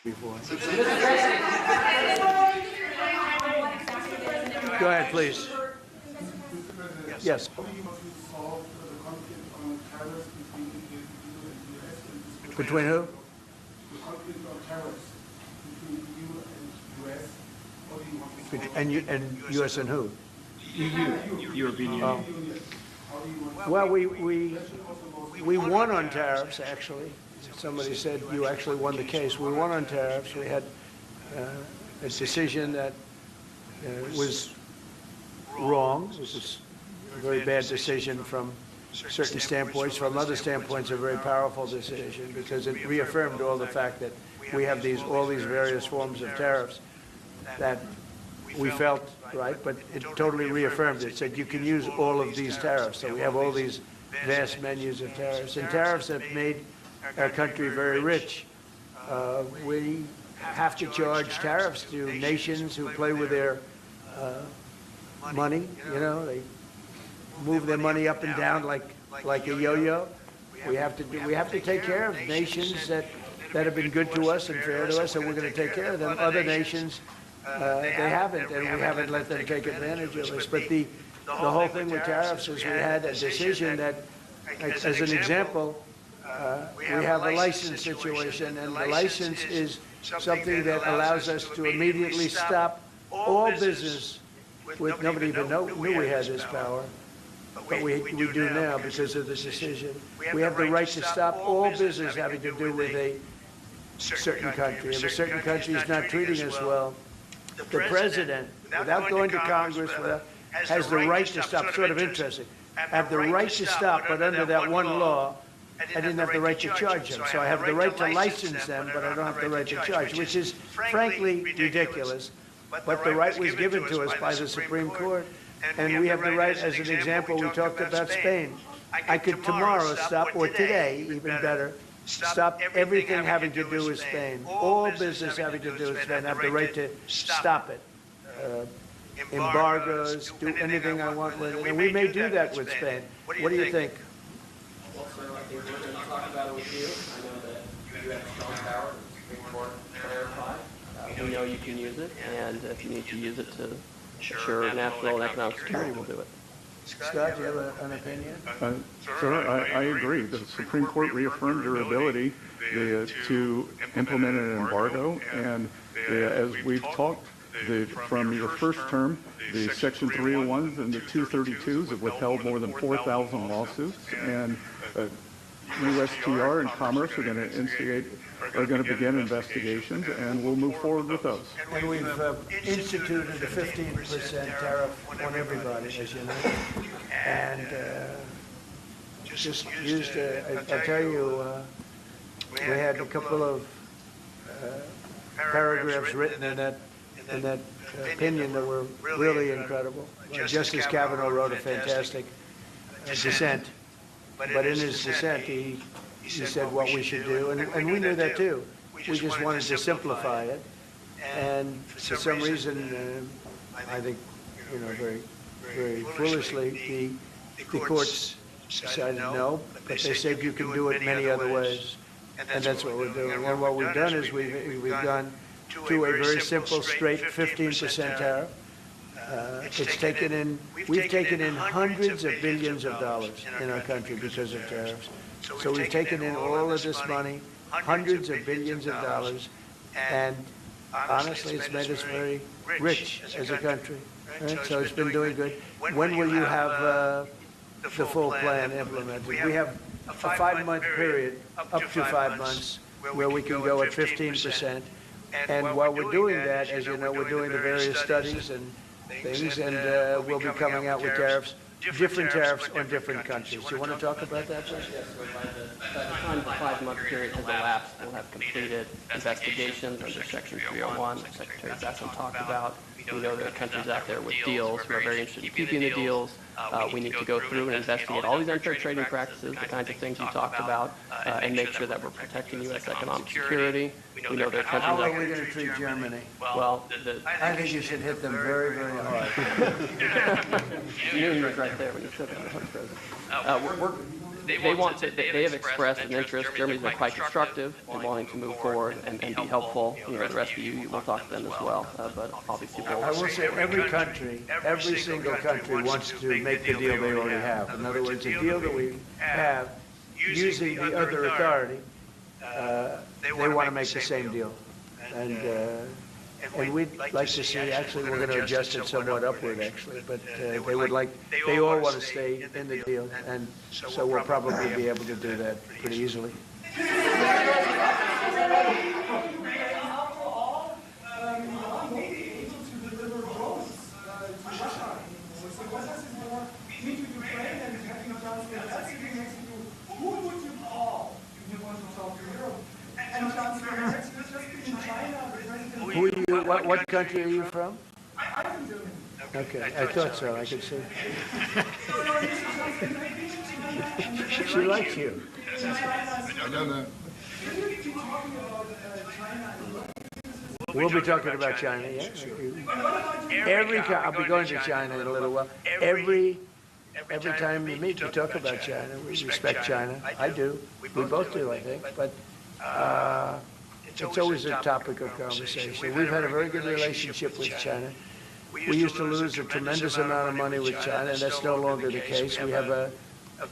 before. Go ahead, please. Yes. How do you want to solve the conflict on tariffs between the EU and the US? And Between who? the conflict on tariffs between the EU and US. How do you want to solve And U.S. and who? European Union. How do you want to Well, we won on tariffs, actually. Somebody said you actually won the case. We won on tariffs. We had a decision that was wrong. It was a very bad decision from certain standpoints. From other standpoints, a very powerful decision because it reaffirmed all the fact that we have all these various forms of tariffs that we felt right, but it totally reaffirmed it. It said you can use all of these tariffs. So we have all these vast menus of tariffs. And tariffs have made our country very rich. We have to charge tariffs to nations who play with their money. You know, they move their money up and down like a yo-yo. We have to take care of nations that have been good to us and fair to us, and we're going to take care of them. Other nations, they haven't, and we haven't let them take advantage of us. But the whole thing with tariffs is we had a decision that, as an example, we have a license situation, and the license is something that allows us to immediately stop all business with, nobody even knew we had this power, but we do now because of this decision. We have the right to stop all business having to do with a certain country. If a certain country is not treating us well, the president, without going to Congress, has the right to stop. Sort of interesting. Have the right to stop, but under that one law, I didn't have the right to charge them. So I have the right to license them, but I don't have the right to charge, which is frankly ridiculous. But the right was given to us by the Supreme Court. And we have the right, as an example, we talked about Spain. I could tomorrow stop, or today, even better, stop everything having to do with Spain. All business having to do with Spain. I have the right to stop it. Embargoes, do anything I want with it. And we may do that with Spain. What do you think? Well, sir, I think we're going to talk about it with you. I know that you have strong power, the Supreme Court clarified. We know you can use it, and if you need to use it to ensure national and economic security, we'll do it. Scott, do you have an opinion? Sir, I agree. The Supreme Court reaffirmed your ability to implement an embargo, and as we've talked, from your first term, the Section 301s and the 232s have withheld more than 4,000 lawsuits, and USTR and Commerce are going to begin investigations, and we'll move forward with those. And we've instituted a 15% tariff on everybody, as you know. And just used, I tell you, we had a couple of paragraphs written in that opinion that were really incredible. Justice Kavanaugh wrote a fantastic dissent. But in his dissent, he said what we should do, and we knew that too. We just wanted to simplify it, and for some reason, I think, very, very foolishly, the courts decided no, but they said you can do it many other ways, and that's what we're doing. And what we've done is we've gone to a very simple, straight 15% tariff. We've taken in hundreds of billions of dollars in our country because of tariffs. So we've taken in all of this money, hundreds of billions of dollars, and honestly, it's made us very rich as a country. Right? So it's been doing good. When will you have the full plan implemented? We have a 5-month period, up to 5 months, where we can go at 15%. And while we're doing that, as you know, we're doing the various studies and things, and we'll be coming out with tariffs, different tariffs on different countries. Do you want to talk about that, please? Yes, so by the time the 5-month period has elapsed, we'll have completed investigations under Section 301 that Secretary Bessent talked about. We know there are countries out there with deals who are very interested in keeping the deals. We need to go through and investigate all these unfair trading practices, the kinds of things you talked about, and make sure that we're protecting U.S. economic security. We know there are countries How out are we going to treat Germany? Well, I think you should hit them very, very hard. you knew he was right there when you said that, President. they have expressed an interest. Germany's been quite constructive in wanting to move forward and be helpful. You know, the rest of you will talk to them as well, but obviously I will say every single country wants to make the deal they already have. In other words, the deal that we have using the other authority, they want to make the same deal. And we'd like to see, actually, we're going to adjust it somewhat upward, actually, but they all want to stay in the deal, and so we'll probably be able to do that pretty easily. Who are you, what country are you from? I'm from Germany. Okay, I thought so, I could see. She likes you. I know that. We'll be talking about China, yeah. I'll be going to China in a little while. Every time you meet, we talk about China. We respect China. I do. We both do, I think. But it's always a topic of conversation. We've had a very good relationship with China. We used to lose a tremendous amount of money with China, and that's no longer the case. We have a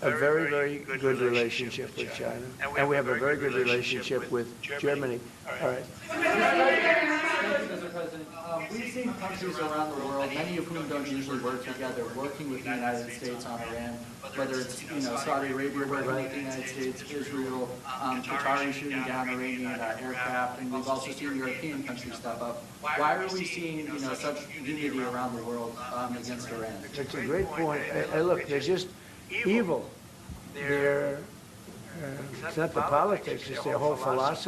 very, very good relationship with China, and we have a very good relationship with Germany. All right. Thank you, Mr. President. We've seen countries around the world, many of whom don't usually work together, working with the United States on Iran, whether it's, Saudi Arabia working with the United States, Israel, Qatari shooting down Iranian aircraft, and we've also seen European countries step up. Why are we seeing, such unity around the world against Iran? It's a great point. Look, they're just evil. They're, it's not the politics, it's their whole philosophy.